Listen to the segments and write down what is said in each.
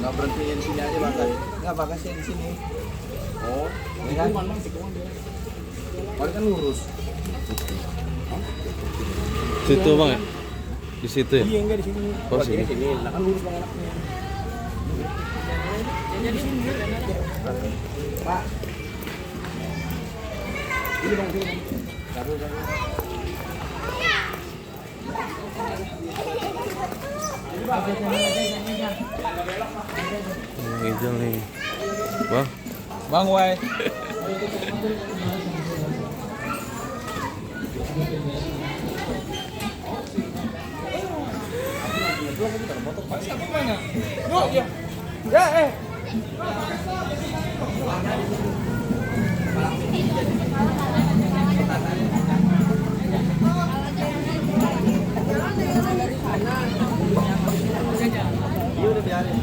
Nggak berhentinya di sini aja bahkan. Nggak bagasi di sini. Oh, ini kan mana sih kawan dia? Paling kan lurus. Situ bang ya? Di situ ya? Iya enggak di sini. Oh, sini. Sini. Nah kan lurus banget anaknya. Jadi sini Pak. Ini bang sini. Taruh. Hijau nih. Bang. Bang Wai. Siapa mana? Duh, ya. Ya, Iya udah biarin.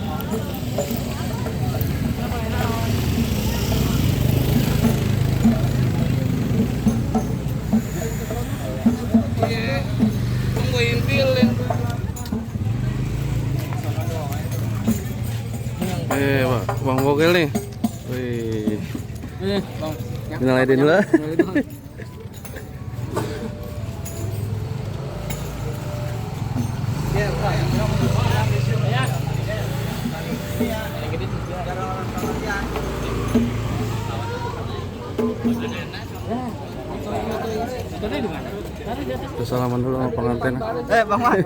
Tungguin pilih. Bang Bogel nih. Wih. Bang. Minal aidin dulu. Terus salaman dulu sama pengantin. Bang Wai.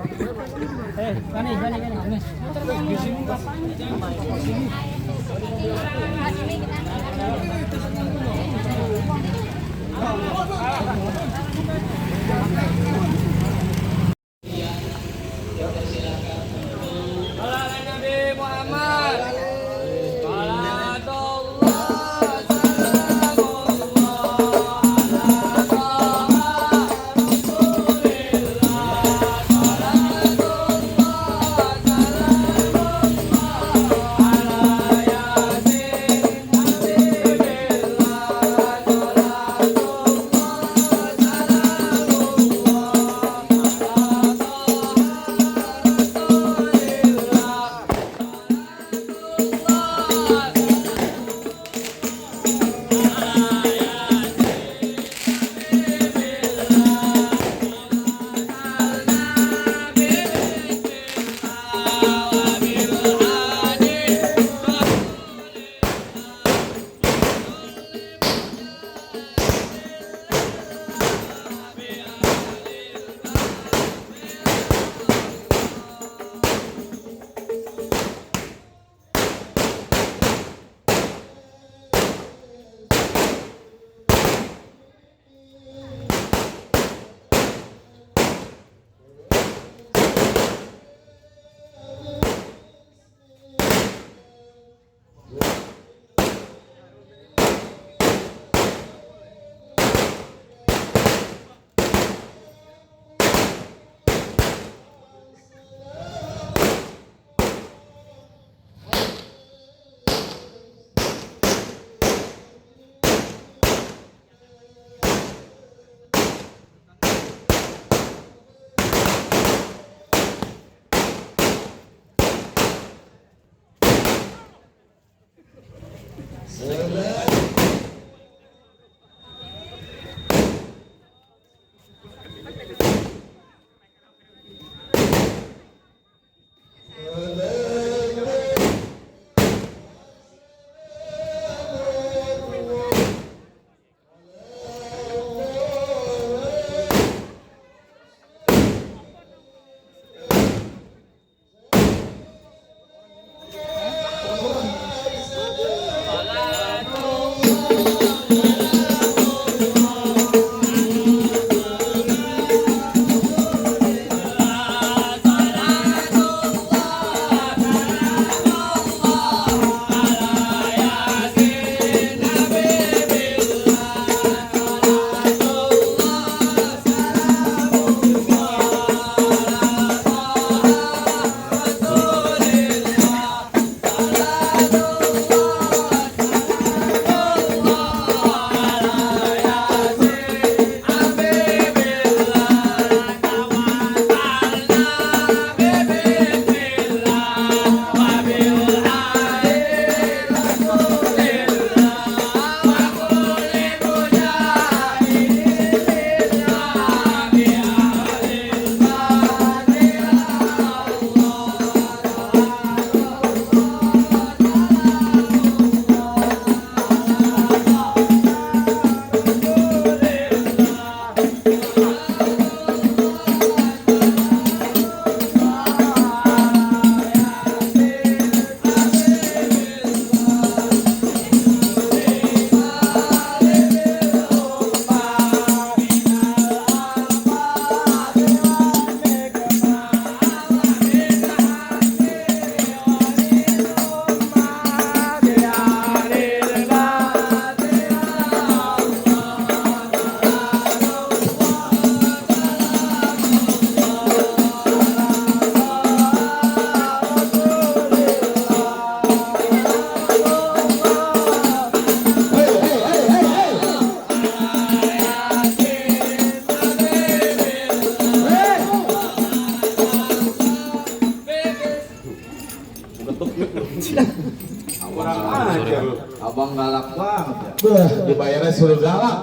Kurang aja. Abang galak banget ya. Dibayarnya suruh galak.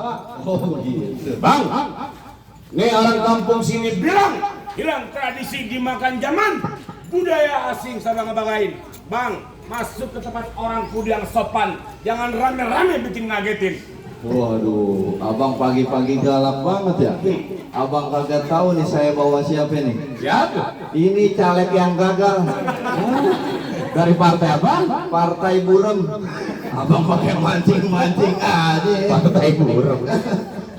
Oh gitu. Bang, nih orang kampung sini bilang tradisi dimakan zaman, budaya asing sama ngebanggain. Bang, masuk ke tempat orang kudu yang sopan, jangan rame-rame bikin ngagetin. Waduh, abang pagi-pagi galak banget ya. Abang kagak tahu nih saya bawa siapa nih. Siapa? Ini caleg yang gagal. Dari partai apa? Partai Burem. Abang pakai mancing-mancing aja. Partai Burem.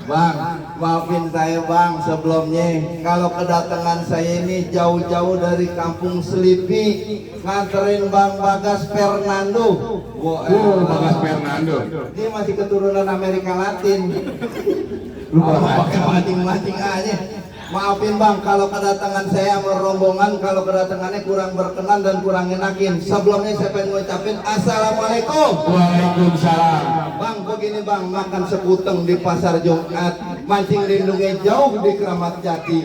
Bang, maafin saya bang sebelumnya. Kalau kedatangan saya ini jauh-jauh dari kampung Selipi, nganterin Bang Bagas Fernando. Bagas Fernando. Dia masih keturunan Amerika Latin. Abang pakai mancing-mancing aja. Maafin bang kalau kedatangan saya merombongan, kalau kedatangannya kurang berkenan dan kurang enakin. Sebelumnya saya pengen ngucapin assalamualaikum. Waalaikumsalam. Bang, begini bang, makan sekuteng di pasar Jumat, mancing lindungnya jauh di Keramat Jati.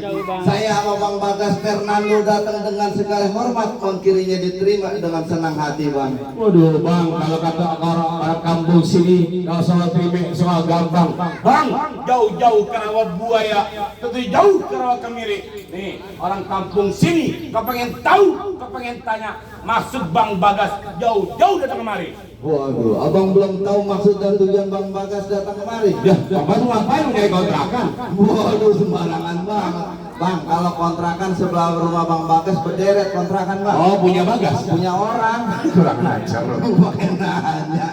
Saya sama Bang Bagas Fernando datang dengan segala hormat, mohon kirinya diterima dengan senang hati bang. Waduh bang, kalau kata orang kampung sini, kalau soal terima soal gampang. Bang, jauh-jauh ke rawa buaya, tentu jauh ke rawa kemiri. Nih, orang kampung sini, kau pengen tahu, kau pengen tanya, maksud Bang Bagas jauh-jauh datang kemari. Waduh, abang belum tahu maksud dan tujuan Bang Bagas datang kemari. Ya, Bang ngapain kayak kontrakan? Waduh, sembarangan banget. Bang, kalau kontrakan sebelah rumah Bang Bagas berderet kontrakan bang. Oh, punya Bagas? Punya orang. Kurang ajar loh. Pakai nanya.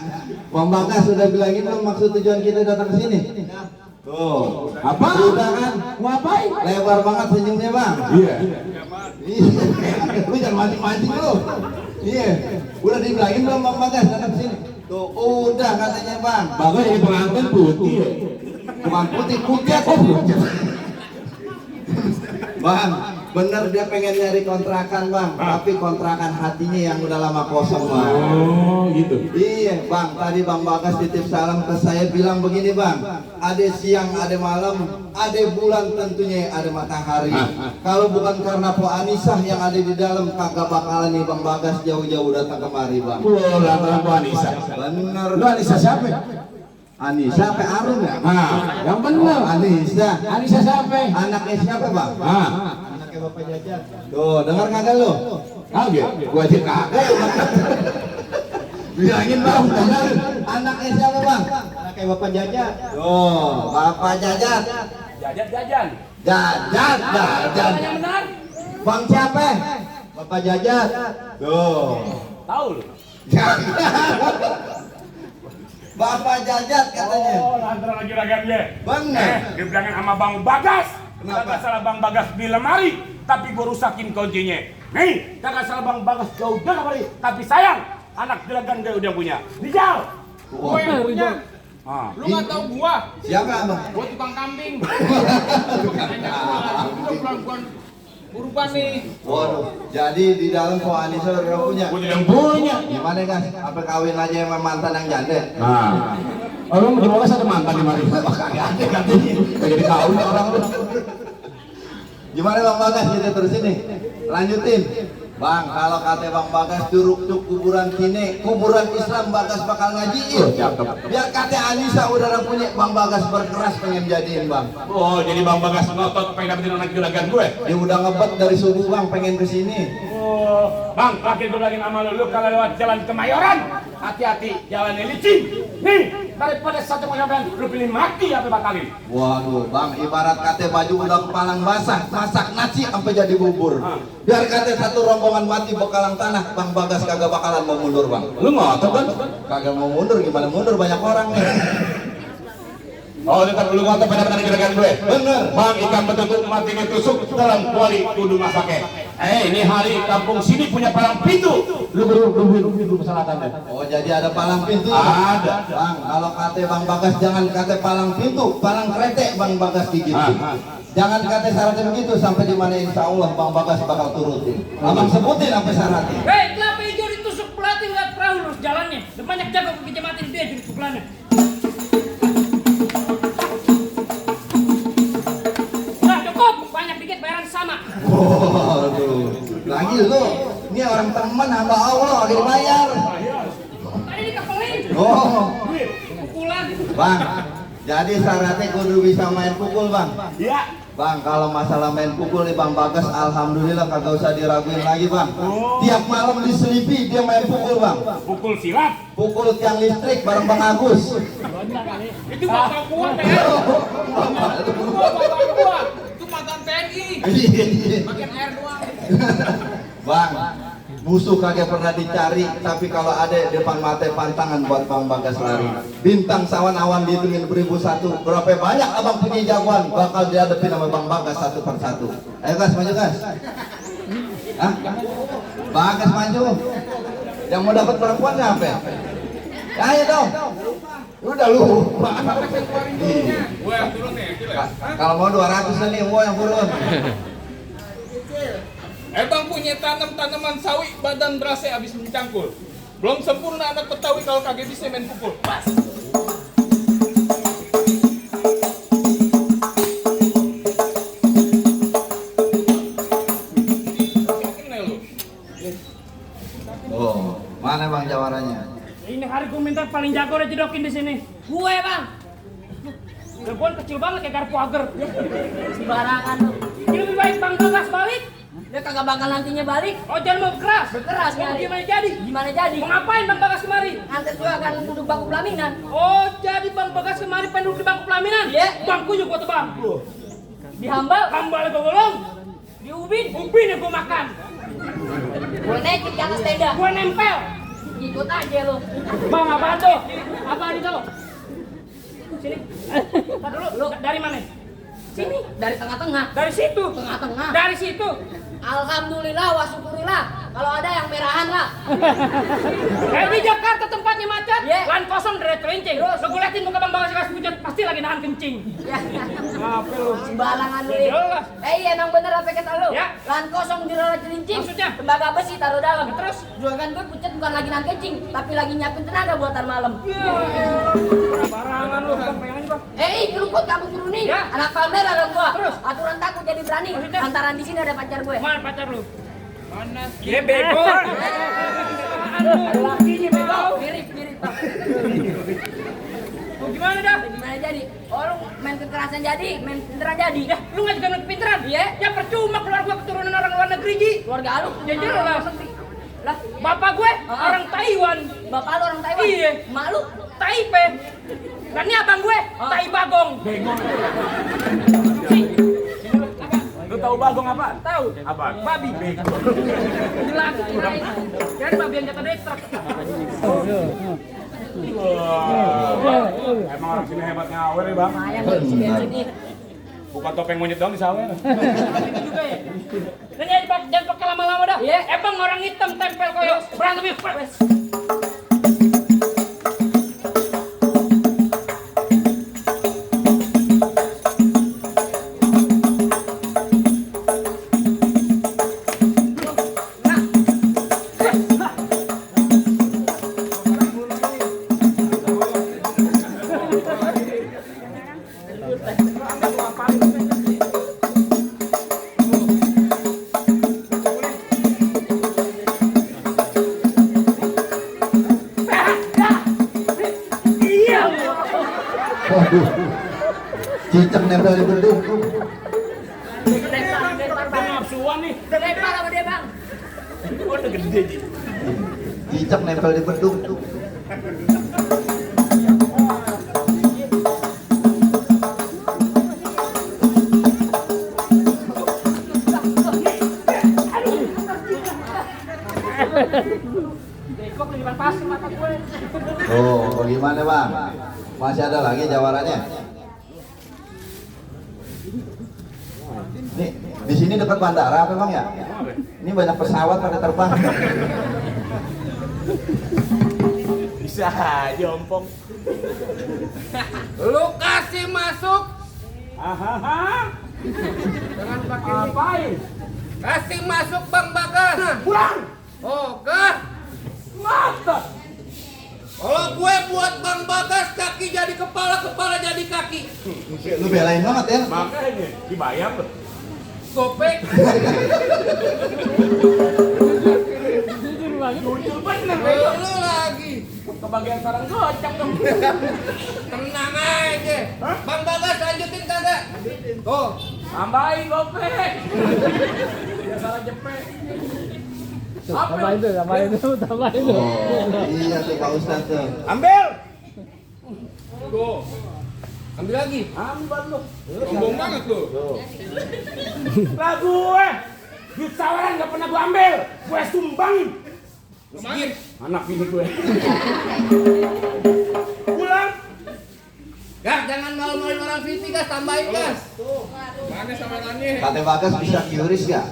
Bang Bagas sudah bilangin belum maksud tujuan kita datang ke sini? Tuh, Apa? Sudah kan? Ngapain? Lebar banget senyumnya bang. Iya. Lu jangan mancing-mancing lu. Iya. Udah dibilangin belum Bang Bagas datang ke sini? Tuh, udah katanya bang. Bagas jadi pengantin putih ya? Bukan putih, pucat. Oh, pucat. Bang, bener dia pengen nyari kontrakan bang, tapi kontrakan hatinya yang udah lama kosong bang. Oh, gitu. Iya bang, tadi Bang Bagas titip salam ke saya bilang begini bang, ada siang, ada malam, ada bulan tentunya ada matahari. Kalau bukan karena Po Anisah yang ada di dalam, kagak bakalan nih Bang Bagas jauh-jauh datang kemari bang. Oh, lantaran Bu Anissa. Bener. Lu Anissa siapa? Anissa apa Arun ya? Nah, yang bener. Anissa. Anissa siapa? Anaknya siapa bang? Ah, Anaknya Bapak Jajat. Tuh, dengar kagak lu? kaget. Gua aja kaget. Bilangin bang, dengar. Anaknya siapa bang? Anaknya Bapak Jajat. Tuh, Bapak Jajat. Jajan. Jajat. Yang benar? Bang siapa? Bapak Jajat. Tuh. Tahu lu. Bapak Jajat katanya. Oh, lantaran lagi ragan dia. Bener. Dibilangin sama Bang Bagas. Kenapa? Kagak salah Bang Bagas di lemari, tapi gua rusakin kuncinya. Nih, kagak salah Bang Bagas jauh dah kemari, tapi sayang, anak juragan dia udah punya. Dijal. Gua yang punya. Ah. Lu nggak tahu gua. Siapa abang? Gua tukang kambing. Nanya gua pelan-pelan urupan nih. Waduh, jadi di dalam Po Anissa udah punya. Gua yang punya. Gimana guys? Apa kawin aja sama mantan yang janda? Nah. Oh, lu di Bagas ada mantan di mari. Kagak ada katanya. Jadi tahu nih orang lu. Gimana Bang Bagas kita terus ini? Lanjutin. Bang, kalau kata Bang Bagas curug cuk kuburan kini, kuburan Islam Bagas bakal ngajiin. Biar kata Anissa udah punya, Bang Bagas berkeras pengen jadiin Bang. Oh, jadi Bang Bagas ngotot pengen dapetin anak juragan gue. Dia udah ngebet dari subuh Bang pengen kesini. Oh, Bang, terakhir gue lagi sama lu kalau lewat jalan Kemayoran, hati-hati jalannya licin. Nih, daripada satu pengambilan, lu pilih mati apa bakalin? Waduh, Bang, ibarat kata baju udah kepalang basah, masak nasi sampai jadi bubur. Biar kata satu rombongan mati bekalang tanah, Bang Bagas kagak bakalan mau mundur Bang. Lu ngotot kan? Kagak mau mundur, gimana mundur, banyak orang nih. Oh, tetap lu ngotot pada petani juragan gue. Bener. Bang, ikan betutu mati ditusuk dalam kuali kudu masake. Ini hari kampung sini punya palang pintu. Lu persyaratan deh. Oh, jadi ada palang pintu? Ada. Bang, kalau kata Bang Bagas jangan kata palang pintu, palang kretek Bang Bagas gigit. Jangan kata syaratnya begitu, sampai di mana insya Allah Bang Bagas bakal turutin. Abang sebutin apa syaratnya. Hei, kelapa hijau ditusuk pelatih lihat perahu lurus jalannya. Banyak jago ke kecamatan dia jadi pukulannya. Nah, cukup. Banyak dikit bayaran sama. Waduh, lagi lu Ini orang teman hamba Allah lagi dibayar. Tadi dikepelin. Oh, Pukulan. Bang. Jadi syaratnya kudu bisa main pukul, Bang. Iya. Bang, kalau masalah main pukul nih Bang Bagas, alhamdulillah kagak usah diraguin lagi, Bang. Tiap malam diselipi dia main pukul, Bang. Pukul silat. Pukul tiang listrik bareng Bang Agus. Itu bapak gua, Teh. Bapak gua. Itu mantan TNI. Makin air doang. Bang, musuh kagak pernah dicari, tapi kalau ada depan mata pantangan buat Bang Bagas lari. Bintang sawan awan dihitungin beribu satu. Berapa banyak abang punya jagoan bakal dihadapin sama Bang Bagas satu persatu. Ayo Gas, maju Gas. Hah? Bagas maju. Yang mau dapat perempuan siapa ya? Ayo dong. Udah lu. Gua yang turun nih, kecil ya. Kalau mau 200 nih, gua yang turun. Bang punya tanaman sawi, badan berasa abis mencangkul. Belum sempurna anak Betawi kalau kagak bisa main pukul. Pas. Oh, mana Bang jawarannya? Ini hari gue minta paling jago udah jedokin di sini. Gue bang. Telepon kecil banget kayak garpu agar. Sembarangan lu. Ini lebih baik Bang Bagas balik. Dia kagak bakal nantinya balik. Oh jangan mau keras. Berkeras Oh, nyari. gimana jadi? Gimana jadi? Mau ngapain Bang Bagas kemari? Nanti gua akan duduk bangku pelaminan. Oh jadi Bang Bagas kemari pengen duduk di bangku pelaminan? Iya. Bangkunya gua tebang. Dihambal. Hambal gua golong. Di ubin yang gua makan. Gua naikin ke atas tenda. Gua nempel. Ikut aja lu. Bang apaan tuh? Apaan itu? Sini. Tar dulu. Lu. Dari mana? Sini dari tengah-tengah. Dari situ. Tengah-tengah. Dari situ. Alhamdulillah wa syukurillah. Kalau ada yang merahan lah. Di Jakarta tempatnya macet, Iya. lahan kosong dari celincing. Terus? Lu liatin muka Bang Bagas kasih pucat, pasti lagi nahan kencing. Ya. Apa lu? Sembarangan lu. Jelas. Iya emang bener apa kata lu? Ya. Lahan kosong di roda celincing. Maksudnya? Tembaga besi taruh dalam. Terus? Juragan gue pucat bukan lagi nahan kencing, tapi lagi nyiapin tenaga buatan malam. Barangan lu, Bang, pengen aja Bang. Keruput kamu suruh nih. Ya. Anak pamer ada gua. Terus? Aturan takut jadi berani. Maksudnya? Lantaran di sini ada pacar gue. Mana pacar lu? Mana? Dia bego. Ada lakinya bego. Mirip Pak. Mau gimana dah? Gimana jadi? Oh lu main kekerasan jadi, main pinteran jadi. Ya, lu nggak juga kepintaran? Iya. Ya percuma keluar gua keturunan orang luar negeri, Ji. Keluarga lu. Ya jelas. Lah, Bapak gue orang Taiwan. bapak lu orang Taiwan. Iya. Mak lu. Taipei. Dan ini abang gue, Tai Bagong. Lu tahu bagong apa? Tahu? Apa? Babi. Jelas. Jadi babi yang jatuh dari truk. Emang orang sini hebat ngawer ya bang. Lumayan lu isi bensin nih. Bukan topeng monyet doang di sawer. Itu juga ya. Dan jangan pakai lama-lama dah. Iya. Emang orang hitam tempel koyo berantem ya. Waduh, cicak nempel di bedung. Lempar bang. Nafsuan nih. Lempar sama dia bang. Oh udah gede Ji. Cicak nempel di bedung. Bekok di depan pasir mata gue. Oh, bagaimana Bang? Masih ada lagi jawarannya? Nih, di sini dekat bandara apa Bang ya? Ini banyak pesawat pada terbang. Bisa aja ompong. Lu kasih masuk Hahaha. dengan pakai Apain? kasih masuk Bang Bagas. Pulang. Oke. Mata. Kalau gue buat Bang Bagas kaki jadi kepala, kepala jadi kaki. Lu belain banget ya? Makanya dibayar tuh. Gopek. lagi. Lucu bener, Lu lagi. kebagian sarang gocap dong. Tenang aja. Bang Bagas lanjutin kagak? Tuh. Tambahin gopek. Dia salah jepek. Tambahin tuh. Oh, iya tuh Pak Ustadz tuh. Ambil. Tuh. Ambil lagi. Ambil lu. Sombong banget lu. Lah gue. Duit saweran gak pernah gue ambil. Gue sumbangin. Lumayan. Anak ini gue. Pulang. Gas, jangan malu-maluin orang Viti, gas, tambahin gas. Mana sama Nani? Kata Bagas bisa QRIS gak?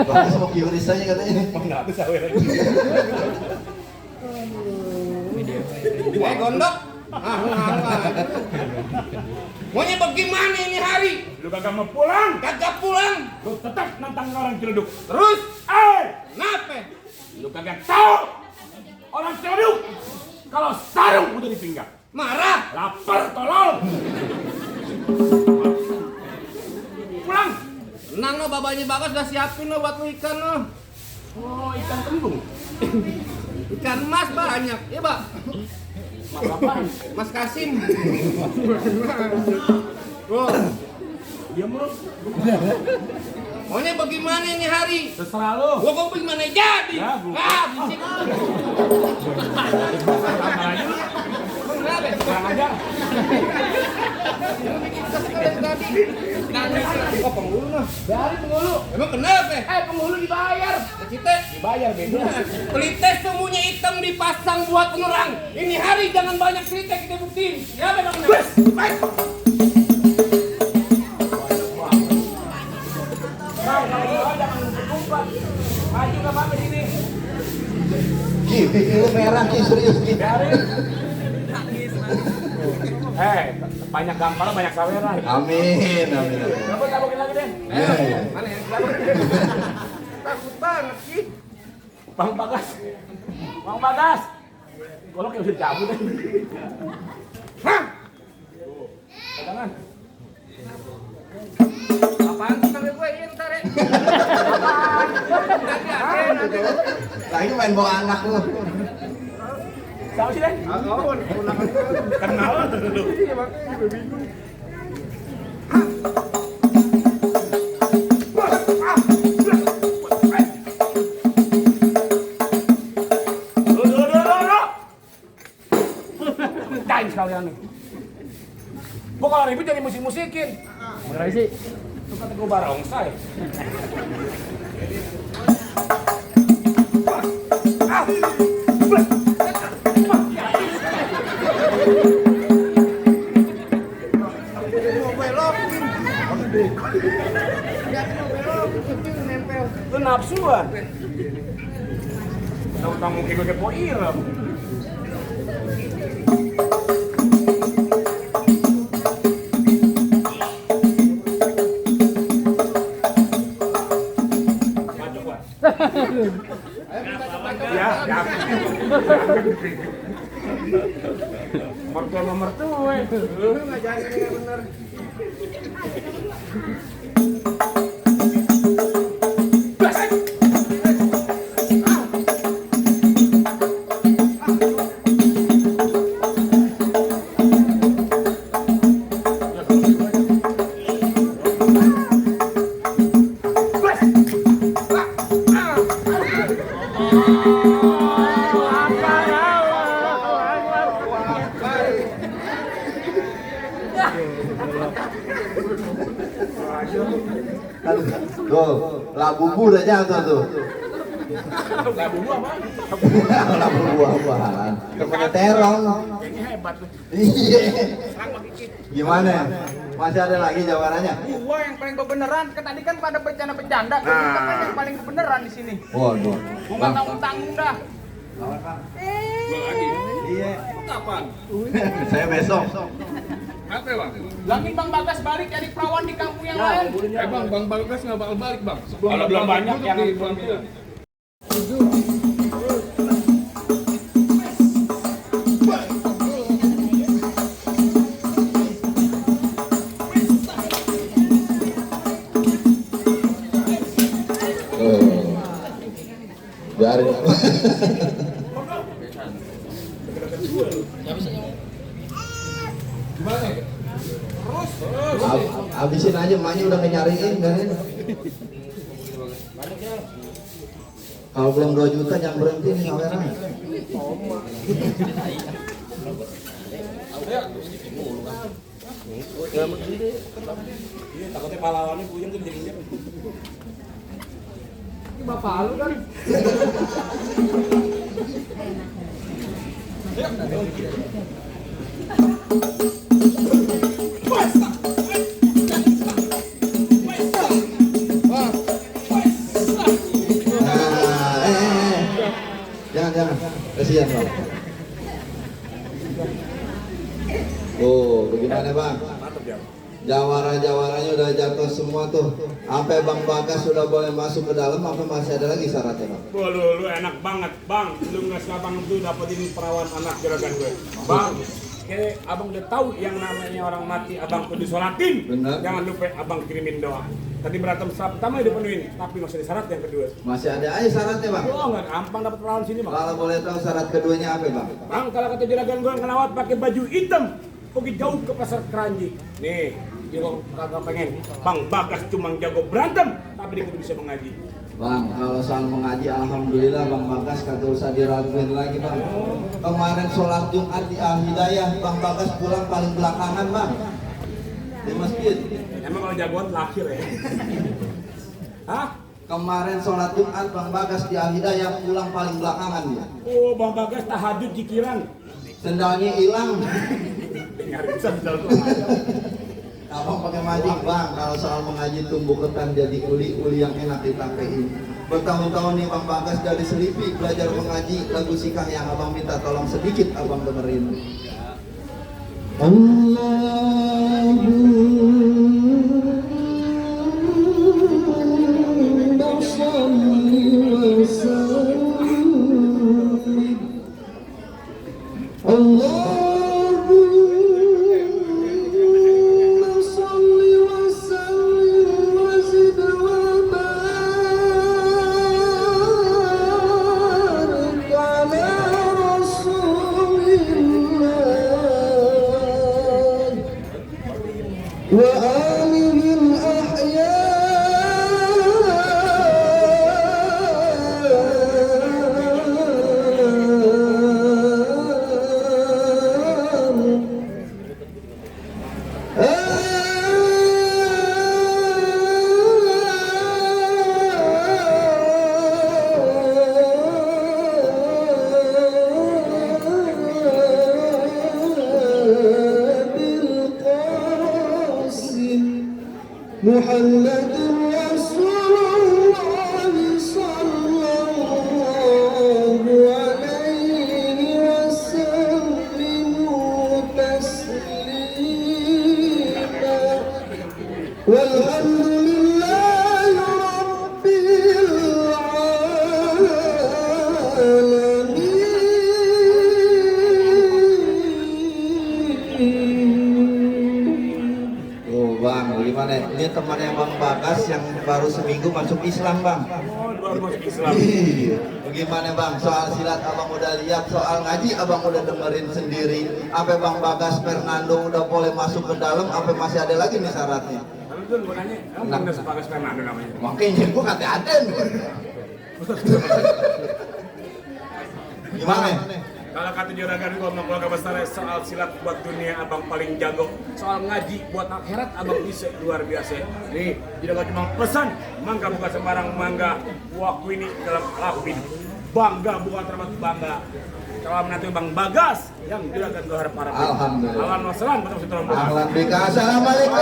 Bagas mau QRIS aja katanya. Enggak ada saweran. Gondok. Maunya bagaimana ini hari? Lu kagak mau pulang. Kagak pulang. Lu tetap nantang orang Ciledug. Terus? Kenapa? Lu kagak tahu orang Ciledug kalau sarung udah dipinggang. Marah. Lapar tolol. Pulang. Tenang lo, babanya Bagas udah siapin lo buat lu ikan lo. Oh, ikan kembung. Ikan mas banyak, ya Pak? Mas apaan? Mas Kasim. Tuh. Dia mulu. Maunya bagaimana ini hari? Terserah lu. Gua kok bagaimana jadi? Ya, gua. Bisik. Sama aja. Kenapa? Kurang ajar. Lu bikin kesel dari tadi. Oh, penghulu mah. Dari penghulu. Emang kenapa? Penghulu dibayar. Cite. Dibayar beda. Pelites semuanya hitam dipasang buat penerang. Ini hari jangan banyak cerita, kita buktiin. Ya memang. Baik. Maju gak apa-apa sini. Ki, pipi lu merah Ki, serius Ki. Banyak gampang, banyak saweran. Amin. Tabukin lagi deh. Iya, iya. Mana ya? Takut banget sih. Bang Bagas. Bang Bagas. Kalau kayak udah cabut deh. Hah? Jangan. Apaan sih sampai gue ini ntar ya? Nanti. Lagi main bawa anak lu. Siapa sih deh? Kenal lu. Cain sekalian nih. Gua kalau ribut jadi musik-musikin. Bener sih. Itu kata gua barongsai. Lu nafsuan. Tahu-tahu mungkin gue kepo irem. Ya, ya. Mertua sama mertua. Lu ngajarin yang bener. Tuh, lah bumbu udah jatuh tuh. Lah dulu apa? Lah bumbu apaan? Temennya terong. Kayaknya hebat tuh. Iya. Gimana? Masih ada lagi jawabannya? Gua yang paling kebenaran, kan tadi kan pada bercanda-bercanda, kita kan yang paling kebenaran di sini. Waduh. Gua nggak tanggung-tanggung dah. Gua lagi. Iya. Kapan? Saya besok. Apa ya, Bang? Lagi Bang Bagas balik jadi perawan di kampung yang lain. Bang Bagas nggak bakal balik, Bang. Kalau belum banyak yang di Bulan Bintang. Biarin. Gimana? Terus. Habisin aja, emaknya udah nyariin kan ini. Kalau belum 2 juta jangan berhenti nih kameranya. Takutnya pahlawannya puyeng tuh jadinya. Bapak lu kan. Jangan, kasihan bang. Oh, bagaimana bang? Jawara-jawaranya udah jatuh semua tuh. Sampai Bang Bagas sudah boleh masuk ke dalam, apa masih ada lagi syaratnya bang? Waduh, lu enak banget, Bang. Lu nggak sekarang itu dapetin perawan anak juragan gue. Bang, kayak abang udah tahu yang namanya orang mati, abang kudu sholatin. Benar. Jangan lupa abang kirimin doa. Tadi berantem syarat pertama udah dipenuhin, tapi masih ada syarat yang kedua. Masih ada aja syaratnya bang. Oh, nggak gampang dapet perawan sini, Bang. Kalau boleh tahu syarat keduanya apa bang? Bang, kalau kata juragan gue ngelawat pakai baju hitam, pergi jauh ke pasar Keranji. Nih, dia kagak pengen. Bang Bagas cuma jago berantem, tapi dia kudu bisa mengaji. Bang, kalau soal mengaji, alhamdulillah Bang Bagas kagak usah diraguin lagi bang. Kemarin sholat Jumat di Al Hidayah, Bang Bagas pulang paling belakangan bang di masjid. Emang kalau jagoan lahir ya? Hah? Kemarin sholat Jumat Bang Bagas di Al Hidayah pulang paling belakangan dia. Oh, Bang Bagas tahajud jikiran. Sendalnya hilang. Nyari sandal tuh. Abang pakai majik bang. Kalau soal mengaji tumbuh ketan jadi uli-uli yang enak ditapein. Bertahun-tahun nih Bang Bagas dari Selipi belajar mengaji lagu Sikah yang abang minta tolong sedikit abang dengerin. محمد رسول الله صلى الله عليه وسلم تسليما والحمد لله رب العالمين. Oh bang, gimana? Ini temannya Bang Bagas yang baru seminggu masuk Islam bang. Oh, baru masuk Islam. Iya. Bagaimana bang? Soal silat abang udah lihat, soal ngaji abang udah dengerin sendiri. Apa Bang Bagas Fernando udah boleh masuk ke dalam? Apa masih ada lagi nih syaratnya? Lalu tuh gue nanya, emang Bang Bagas Fernando namanya? Makanya gua kata Aden. Gimana? Kalau kata juragan gua sama keluarga besar soal silat buat dunia abang paling jago, soal ngaji buat akhirat abang bisa luar biasa. Nih, tidak cuma pesan, mangga bukan sembarang mangga, waktu ini dalam lapin bangga bukan termasuk bangga. Kalau nanti Bang Bagas yang juragan gua harap harap. Alhamdulillah. Alhamdulillah. Ahlan bika. Assalamualaikum.